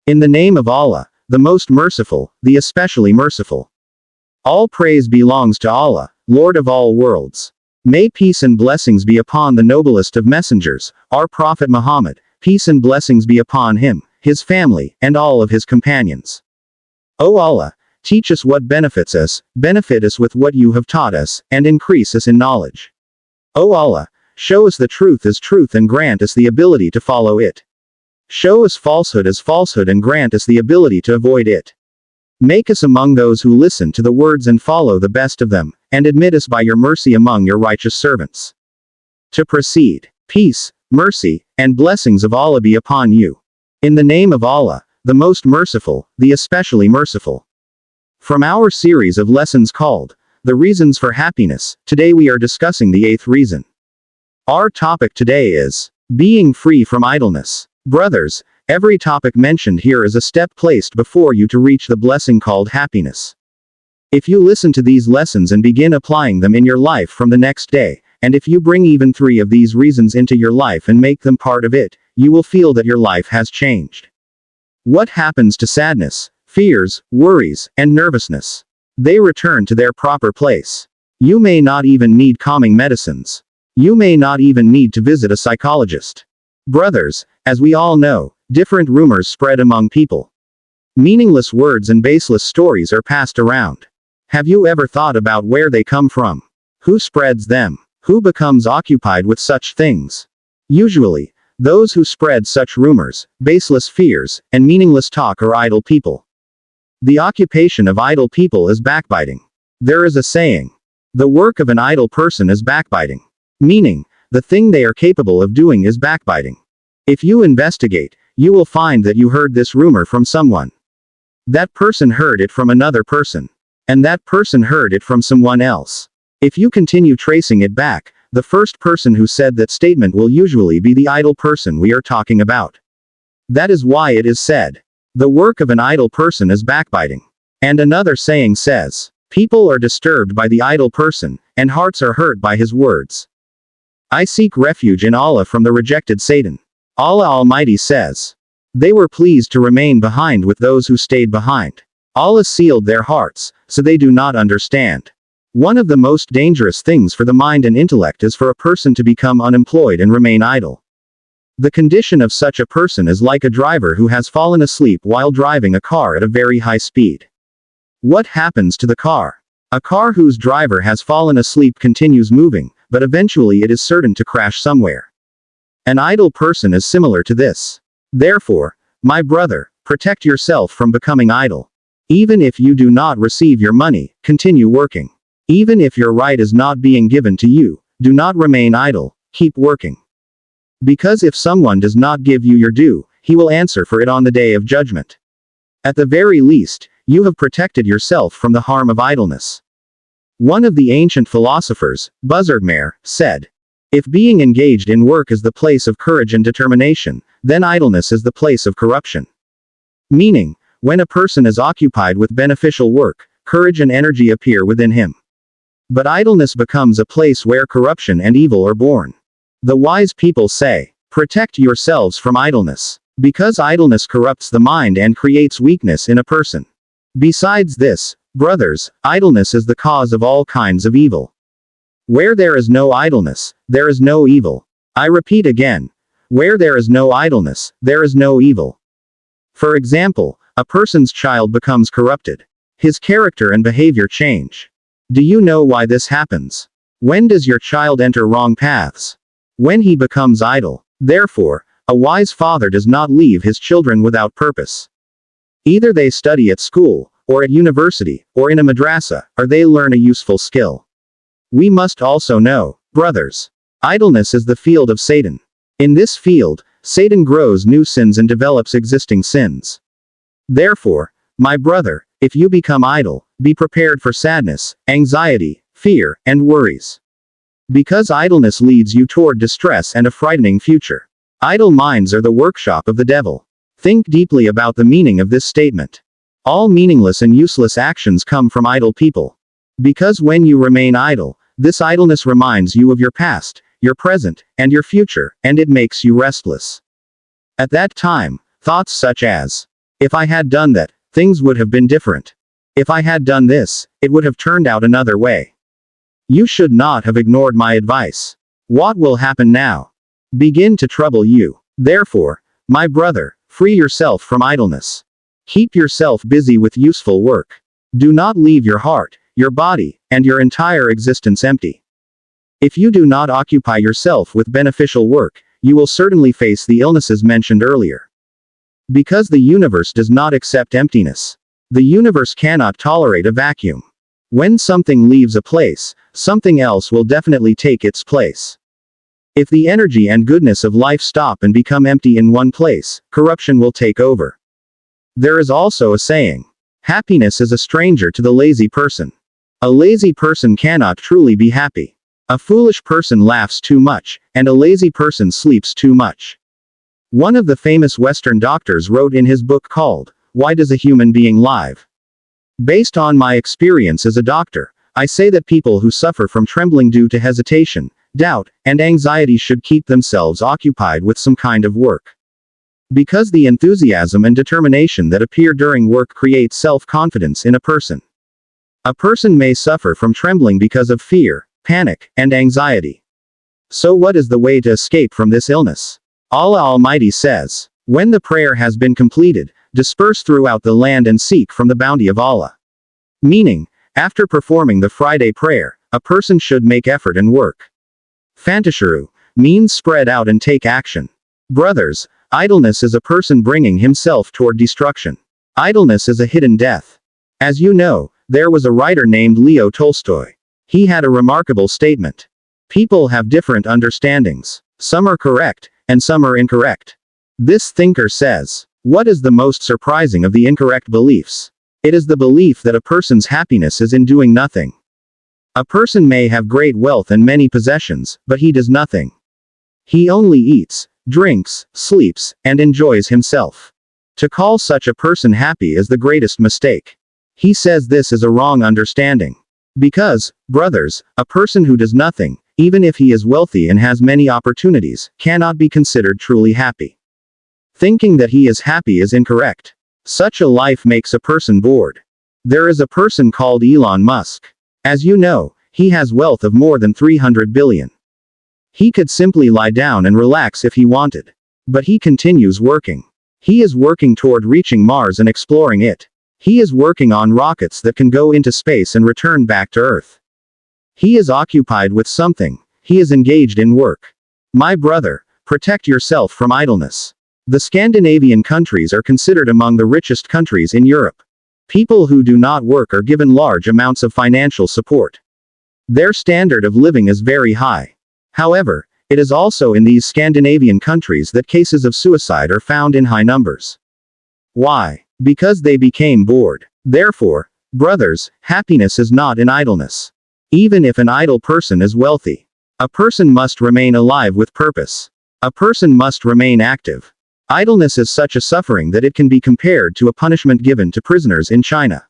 In the name of Allah, the most merciful, the especially merciful. All praise belongs to Allah, Lord of all worlds. May peace and blessings be upon the noblest of messengers, our Prophet Muhammad, peace and blessings be upon him, his family, and all of his companions. O Allah, teach us what benefits us, benefit us with what you have taught us, and increase us in knowledge. O Allah, show us the truth as truth and grant us the ability to follow it. Show us falsehood as falsehood and grant us the ability to avoid it. Make us among those who listen to the words and follow the best of them, and admit us by your mercy among your righteous servants. To proceed, peace, mercy, and blessings of Allah be upon you. In the name of Allah, the most merciful, the especially merciful. From our series of lessons called, The Reasons for Happiness, today we are discussing the 8th reason. Our topic today is, being free from idleness. Brothers, every topic mentioned here is a step placed before you to reach the blessing called happiness. If you listen to these lessons and begin applying them in your life from the next day, and if you bring even 3 of these reasons into your life and make them part of it, you will feel that your life has changed. What happens to sadness, fears, worries, and nervousness? They return to their proper place. You may not even need calming medicines. You may not even need to visit a psychologist. Brothers, as we all know, different rumors spread among people. Meaningless words and baseless stories are passed around. Have you ever thought about where they come from? Who spreads them? Who becomes occupied with such things? Usually, those who spread such rumors, baseless fears, and meaningless talk are idle people. The occupation of idle people is backbiting. There is a saying, the work of an idle person is backbiting. Meaning, the thing they are capable of doing is backbiting. If you investigate, you will find that you heard this rumor from someone. That person heard it from another person. And that person heard it from someone else. If you continue tracing it back, the first person who said that statement will usually be the idle person we are talking about. That is why it is said, the work of an idle person is backbiting. And another saying says, people are disturbed by the idle person, and hearts are hurt by his words. I seek refuge in Allah from the rejected Satan. Allah Almighty says, they were pleased to remain behind with those who stayed behind. Allah sealed their hearts, so they do not understand. One of the most dangerous things for the mind and intellect is for a person to become unemployed and remain idle. The condition of such a person is like a driver who has fallen asleep while driving a car at a very high speed. What happens to the car? A car whose driver has fallen asleep continues moving, but eventually it is certain to crash somewhere. An idle person is similar to this. Therefore, my brother, protect yourself from becoming idle. Even if you do not receive your money, continue working. Even if your right is not being given to you, do not remain idle, keep working. Because if someone does not give you your due, he will answer for it on the day of judgment. At the very least, you have protected yourself from the harm of idleness. One of the ancient philosophers, Buzzardmare, said, if being engaged in work is the place of courage and determination, then idleness is the place of corruption. Meaning, when a person is occupied with beneficial work, courage and energy appear within him. But idleness becomes a place where corruption and evil are born. The wise people say, protect yourselves from idleness, because idleness corrupts the mind and creates weakness in a person. Besides this, brothers, idleness is the cause of all kinds of evil. Where there is no idleness, there is no evil. I repeat again, where there is no idleness, there is no evil. For example, a person's child becomes corrupted. His character and behavior change. Do you know why this happens? When does your child enter wrong paths? When he becomes idle. Therefore, a wise father does not leave his children without purpose. Either they study at school, or at university, or in a madrasa, or they learn a useful skill. We must also know, brothers, idleness is the field of Satan. In this field, Satan grows new sins and develops existing sins. Therefore, my brother, if you become idle, be prepared for sadness, anxiety, fear, and worries. Because idleness leads you toward distress and a frightening future. Idle minds are the workshop of the devil. Think deeply about the meaning of this statement. All meaningless and useless actions come from idle people. Because when you remain idle, this idleness reminds you of your past, your present, and your future, and it makes you restless. At that time, thoughts such as, If I had done that, things would have been different. If I had done this, it would have turned out another way. You should not have ignored my advice. What will happen now? Begin to trouble you. Therefore, my brother, free yourself from idleness. Keep yourself busy with useful work. Do not leave your heart, your body, and your entire existence empty. If you do not occupy yourself with beneficial work, you will certainly face the illnesses mentioned earlier. Because the universe does not accept emptiness. The universe cannot tolerate a vacuum. When something leaves a place, something else will definitely take its place. If the energy and goodness of life stop and become empty in one place, corruption will take over. There is also a saying. Happiness is a stranger to the lazy person. A lazy person cannot truly be happy. A foolish person laughs too much, and a lazy person sleeps too much. One of the famous Western doctors wrote in his book called, Why Does a Human Being Live? Based on my experience as a doctor, I say that people who suffer from trembling due to hesitation, doubt, and anxiety should keep themselves occupied with some kind of work. Because the enthusiasm and determination that appear during work create self-confidence in a person. A person may suffer from trembling because of fear, panic, and anxiety. So what is the way to escape from this illness? Allah Almighty says, when the prayer has been completed, disperse throughout the land and seek from the bounty of Allah. Meaning, after performing the Friday prayer, a person should make effort and work. Fantasharu means spread out and take action. Brothers, idleness is a person bringing himself toward destruction. Idleness is a hidden death. As you know, there was a writer named Leo Tolstoy. He had a remarkable statement. People have different understandings. Some are correct, and some are incorrect. This thinker says, what is the most surprising of the incorrect beliefs? It is the belief that a person's happiness is in doing nothing. A person may have great wealth and many possessions, but he does nothing. He only eats, drinks, sleeps, and enjoys himself. To call such a person happy is the greatest mistake. He says this is a wrong understanding. Because, brothers, a person who does nothing, even if he is wealthy and has many opportunities, cannot be considered truly happy. Thinking that he is happy is incorrect. Such a life makes a person bored. There is a person called Elon Musk. As you know, he has wealth of more than 300 billion. He could simply lie down and relax if he wanted. But he continues working. He is working toward reaching Mars and exploring it. He is working on rockets that can go into space and return back to Earth. He is occupied with something. He is engaged in work. My brother, protect yourself from idleness. The Scandinavian countries are considered among the richest countries in Europe. People who do not work are given large amounts of financial support. Their standard of living is very high. However, it is also in these Scandinavian countries that cases of suicide are found in high numbers. Why? Because they became bored. Therefore, brothers, happiness is not in idleness. Even if an idle person is wealthy, a person must remain alive with purpose. A person must remain active. Idleness is such a suffering that it can be compared to a punishment given to prisoners in China.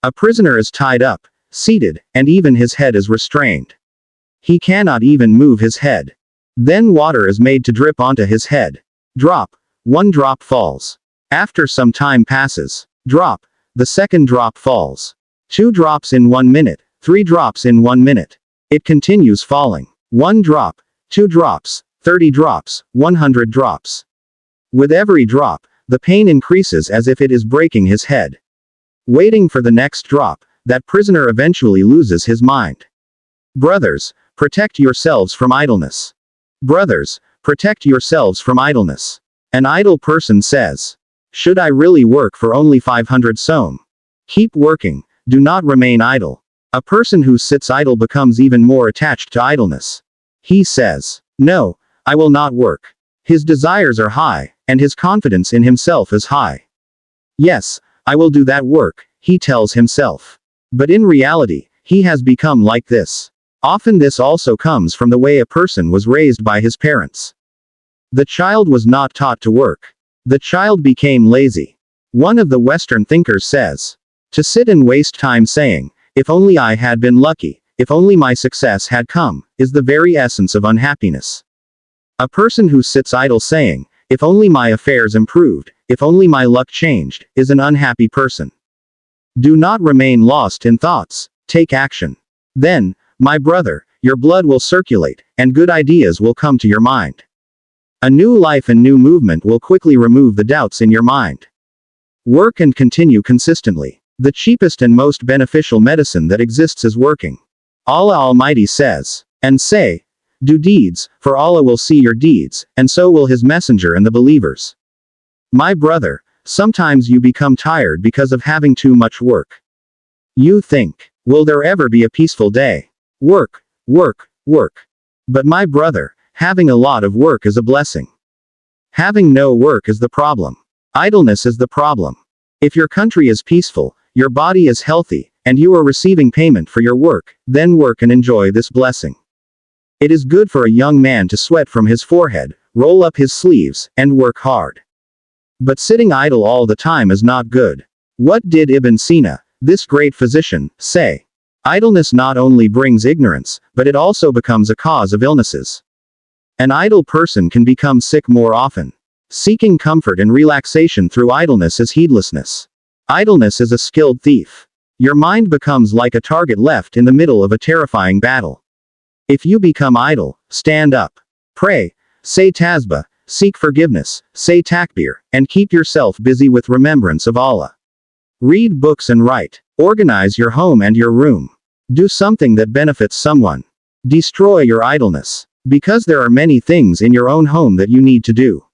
A prisoner is tied up, seated, and even his head is restrained. He cannot even move his head. Then water is made to drip onto his head. Drop. One drop falls. After some time passes. Drop. The second drop falls. 2 drops in 1 minute. 3 drops in 1 minute. It continues falling. 1 drop. 2 drops. 30 drops. 100 drops. With every drop, the pain increases as if it is breaking his head. Waiting for the next drop, that prisoner eventually loses his mind. Brothers, protect yourselves from idleness. Brothers, protect yourselves from idleness. An idle person says, should I really work for only 500 som? Keep working, do not remain idle. A person who sits idle becomes even more attached to idleness. He says, no, I will not work. His desires are high, and his confidence in himself is high. Yes, I will do that work, he tells himself. But in reality, he has become like this. Often this also comes from the way a person was raised by his parents. The child was not taught to work. The child became lazy. One of the Western thinkers says, to sit and waste time saying, if only I had been lucky, if only my success had come, is the very essence of unhappiness. A person who sits idle saying, if only my affairs improved, if only my luck changed, is an unhappy person. Do not remain lost in thoughts. Take action. Then, my brother, your blood will circulate, and good ideas will come to your mind. A new life and new movement will quickly remove the doubts in your mind. Work and continue consistently. The cheapest and most beneficial medicine that exists is working. Allah Almighty says, and say, do deeds, for Allah will see your deeds, and so will His Messenger and the believers. My brother, sometimes you become tired because of having too much work. You think, will there ever be a peaceful day? Work, work, work. But my brother, having a lot of work is a blessing. Having no work is the problem. Idleness is the problem. If your country is peaceful, your body is healthy, and you are receiving payment for your work, then work and enjoy this blessing. It is good for a young man to sweat from his forehead, roll up his sleeves, and work hard. But sitting idle all the time is not good. What did Ibn Sina, this great physician, say? Idleness not only brings ignorance, but it also becomes a cause of illnesses. An idle person can become sick more often. Seeking comfort and relaxation through idleness is heedlessness. Idleness is a skilled thief. Your mind becomes like a target left in the middle of a terrifying battle. If you become idle, stand up. Pray, say tasbih, seek forgiveness, say takbir, and keep yourself busy with remembrance of Allah. Read books and write. Organize your home and your room. Do something that benefits someone. Destroy your idleness. Because there are many things in your own home that you need to do.